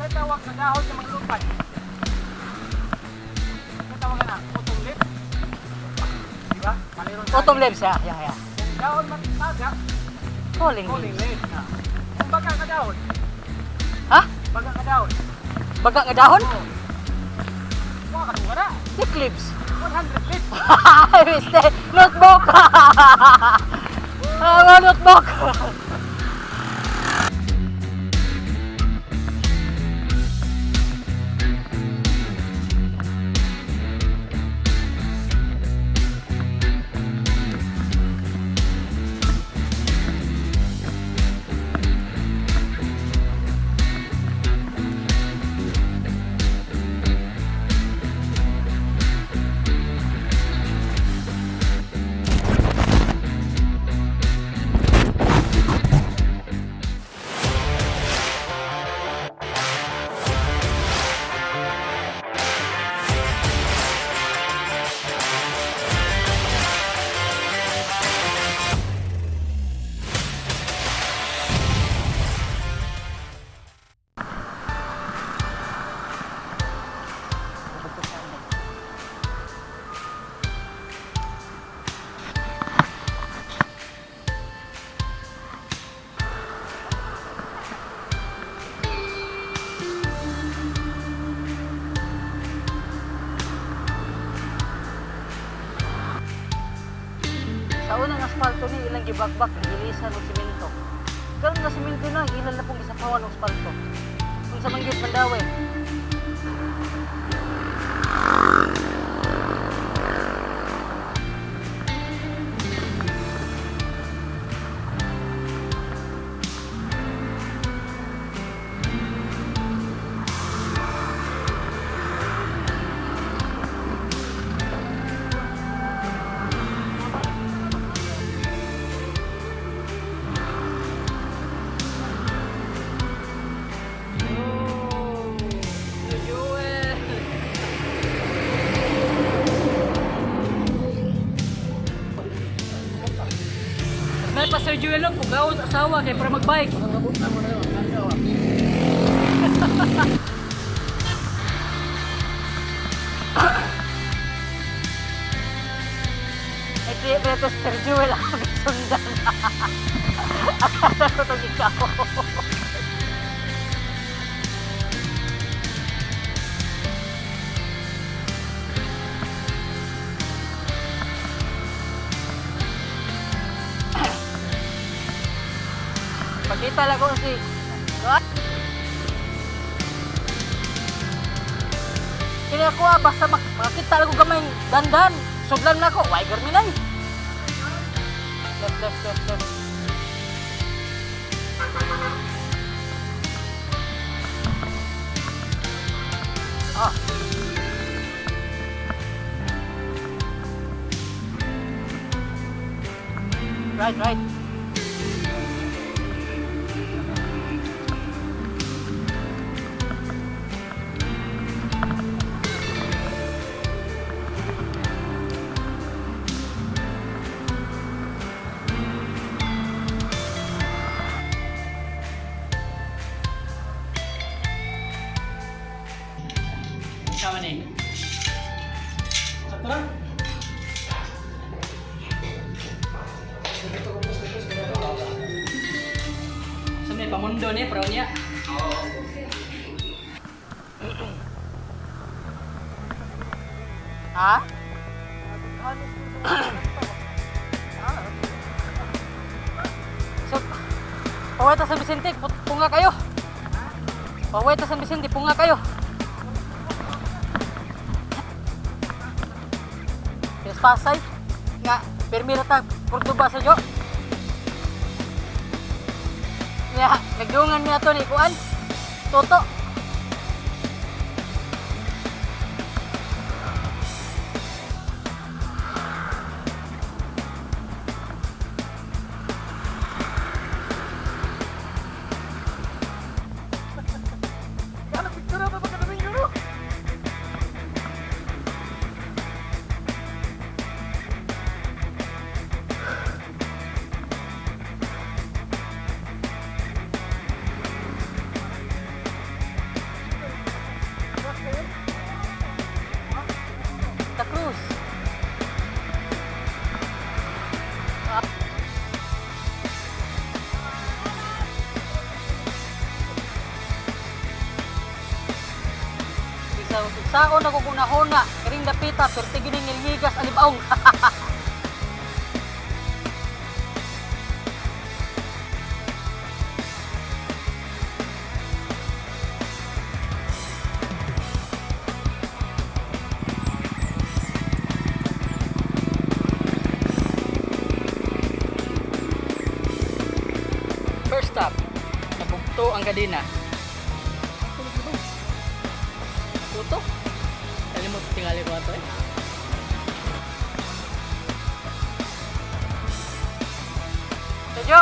Sa tawag na dahon sa mga lupad. Sa tawag na, autumn leaf. Diba? Autumn leaves, ya. Kung dahon mataga, Falling falling leaves. leaf. Kung baga ka dahon, Ha? baga ka dahon. Baga nga dahon? Oo. Wala ka tunga na. Thick leaves. 100 leaf. Miste, notebook! Notebook! Sa unang asfalto ni ilang gibagbak, gilisan og simento. Karon nga simento na, ilan na pong gisapawan og asfalto. Kung sa manggit Mandawi. May pa Sir Joel lang, pugawon sa asawa kay para magbike. Ay, di beto Sir Joel ako sundan. Akala ko itong ikaw. Pagkita lang ko si... What? Kini ako basta makita lang ko kamay dandan. Sudlan na ako, why germinay? Left. Ah. Right. Sama nih. Satu. Sampai pamundo nih perahunya. Hah? So, pawai ta San Vicente, punga kayo. Pawai ta San Vicente, punga kayo. Pasay nga permira ta Cordoba sa jo. Ya, nagdungan niya to ni kuan. Toto. daw. Saon ako kunahuna, karing dapita, perti gining nilhigas alibaong. First stop, nabugto ang kadena. Tuto? Kalimut tingali ko ito eh. Sergio,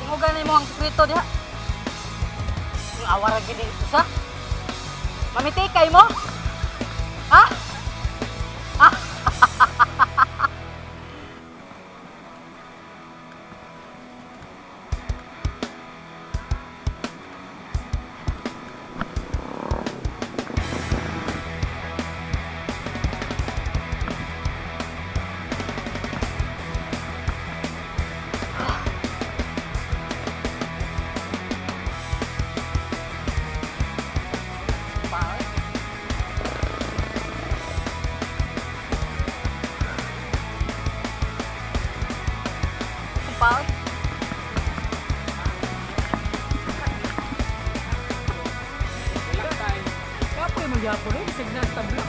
tingugan mo ang sekreto diha. Ang awara gini isa. Mamitikay mo? Ha? Ah? Kumpal? Wala tayo. Kapoy magyapon eh, bisig na tabla.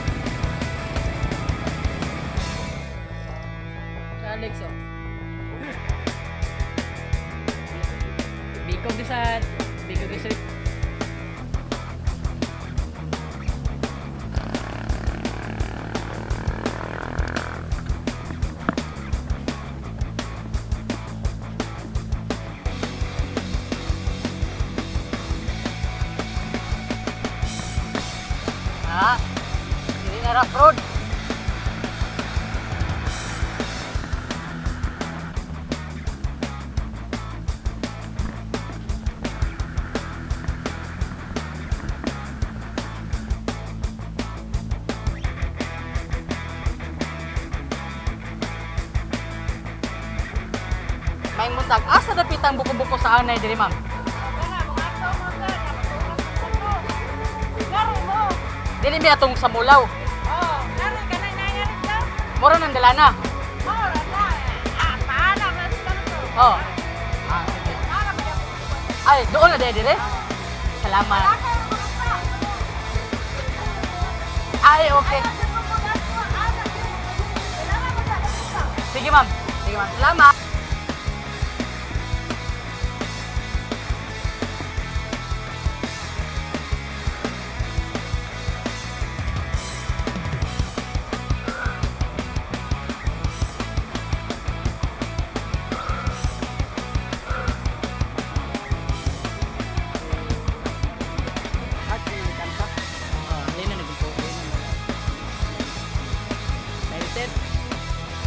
Sa Alex oh. Bikog disad. Bikog disad. Ah, hindi na rough road. May muntag, asa dapit ang buko-buko sa anay diri ma'am? Dili mi atong sa Mulaw. Mura nang dalana. Oh. Ah, sige. Ay, doon na dire. Salamat. Ay, okay. Sige ma'am. Sige ma'am. Salamat.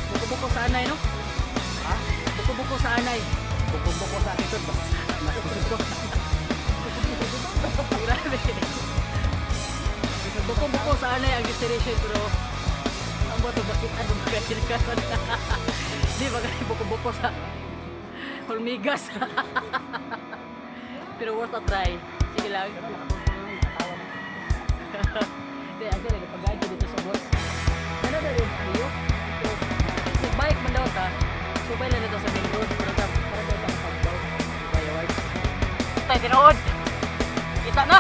Buko-buko sa anay, no? Ha? Buko-buko sa anay. Buko-buko sa akin, boss. Grabe. Buko-buko sa anay ang destination, pero ang bato bakit anong kagirikasan? Di ba kaya buko-buko sa hormigas? Pero worth a try. Sige lang. Hindi, actually, nagpag-guide ko dito sa boss. Ano na rin, Leo? Bike man daw ta. Subay lang ito sa main road. Para daw ta pagdaw. Bayaward. Tayo tinood. Kita na.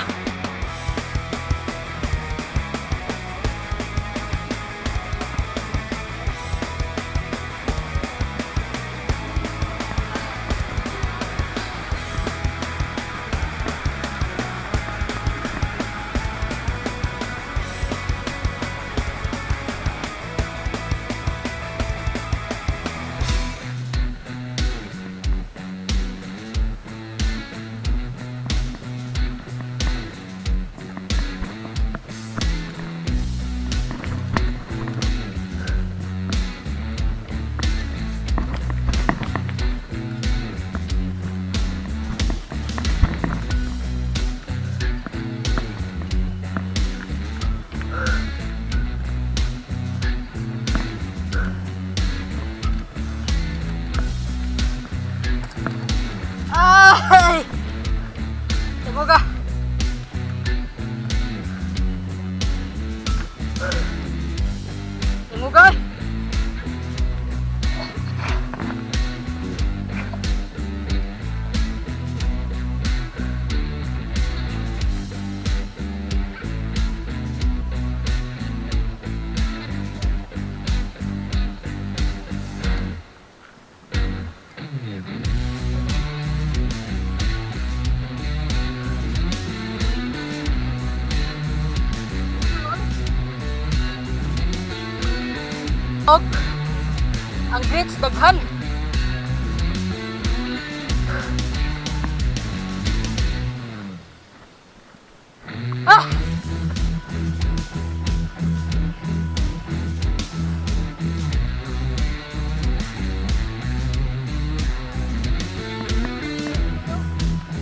Ang grits daghan. Ah!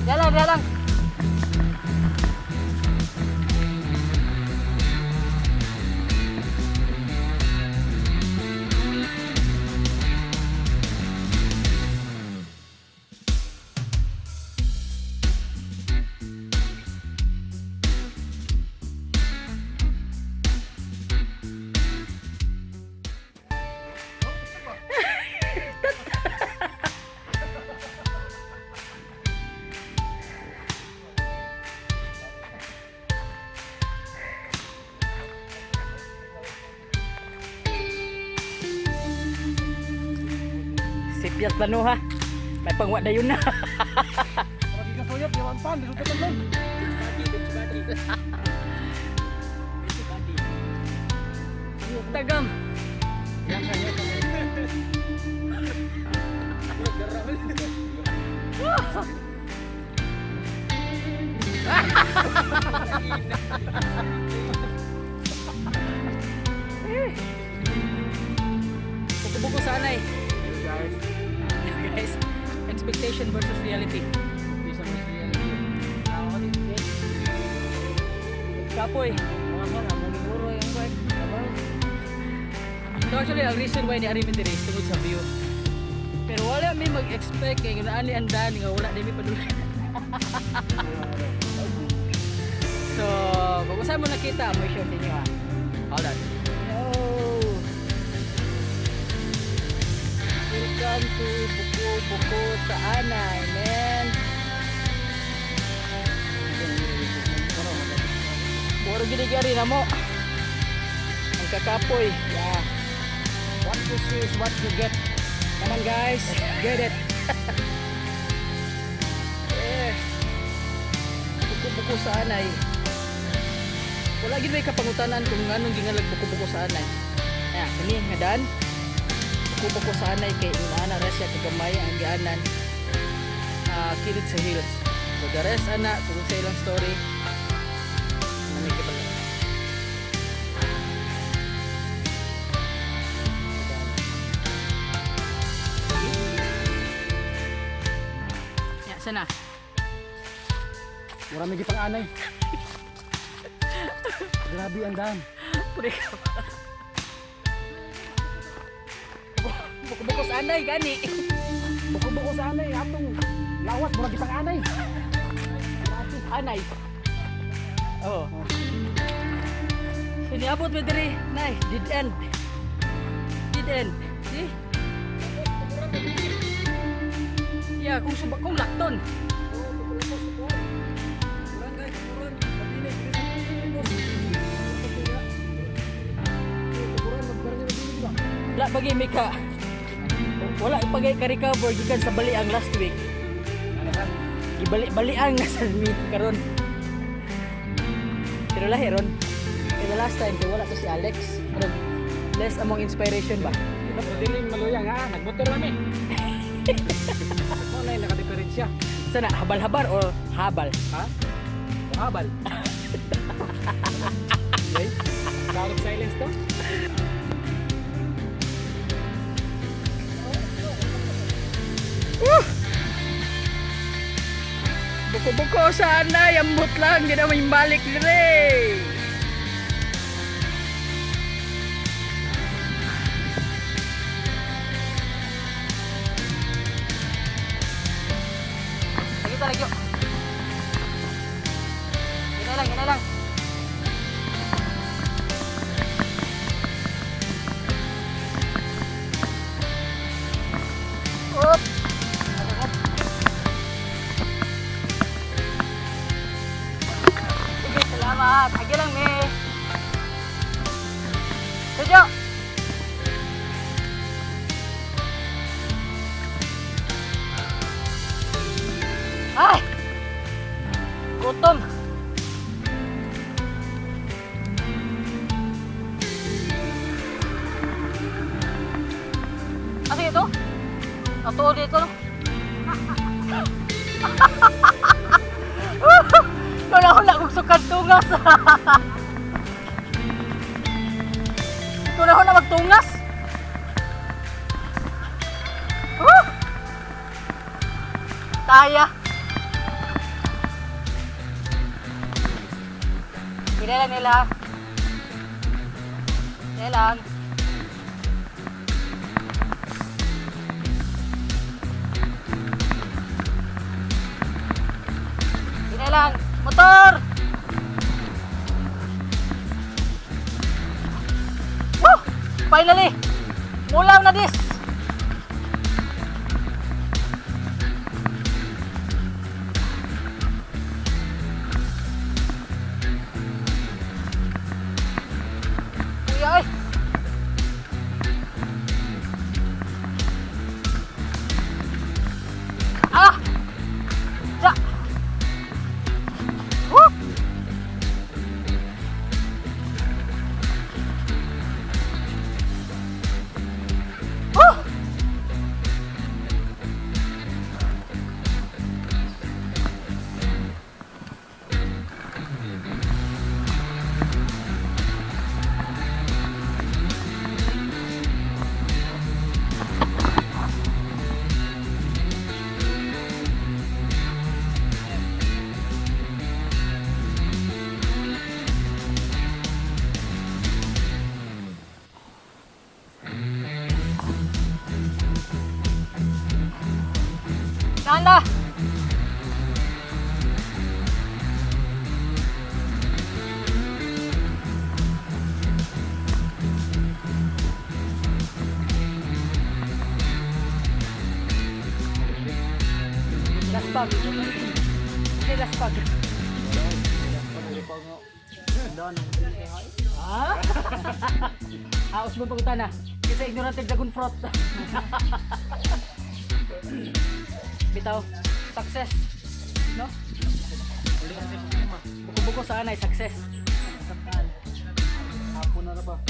Jalan, jalan. Sipiat plano ha. May pangwa na yun na. Parang di ka soyap, yawan pan, di ka lang. Tagam. Buko sana eh. Guys, expectation versus reality. Kapoy. So actually, ang reason why ni Arimin dire is tungod sa view. Pero wala may mag-expect kay nga ani andan nga wala dimi padulay. So, bago sa mo nakita, mo i-show sa inyo ha. Hold on. Welcome to Buko sa Anay, man. Puro ginigari na mo. Ang kakapoy. Yeah. What you see is what you get. Come on guys, get it. Eh. Buko sa Anay. Wala gid may kapangutanan kung anong gingalag buko sa Anay. Ayan, kani nga daan. Buko sa Anay kay inaana ra siya kagamay ang gianan kilid sa hills. So the rest ana kung sa ilang story manikibala. Ya sana. Marami gipang anay. Grabe ang daan. Puri ka. Buko sa Anay gani. Buko sa anay, atong lawas, murag gipang anay. Anay. Oh. Siniabot mo diri, nay, dead end. Dead end. See? Yeah, kung lakton. Wala pagi Mika. Wala pagi ka-recover gikan sa bali ang last week. Gibalik-balian nga sa mi karon. Pero lahi ron. Kaya the last time kay wala to si Alex. Pero less among inspiration ba? Diling maluyang ha, nagmotor kami. Ano na yung nakadiferensya? Sana habal-habar o habal? Ha? O habal? Okay. Sound of silence to? Buko-buko sana, yambot lang, hindi na may balik dire. Lagi ta lagi. Gina lang. Up. Salamat. Agi lang, me. Tujo. Ay! Gutom. tuod dito. Wala kong sukat tungas. Wala na magtungas. Taya. Hindi lang nila. Hindi lang. Hindi lang. Motor! Woo! Finally! Mulam na dis! Kuya ay! Ah! Ja! Woo! Woo! Nanda! Laspag. Hindi laspag. Ah? Haos mo pagutan na. Kasi ignorante dragon fruit. Bitaw, success. No? Buko-buko sana ay success. Hapon na ba?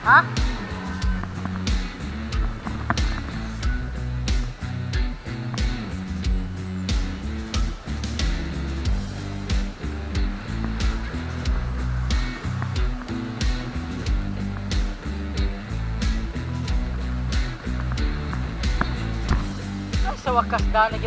Ha? Ay, sa wakas daan na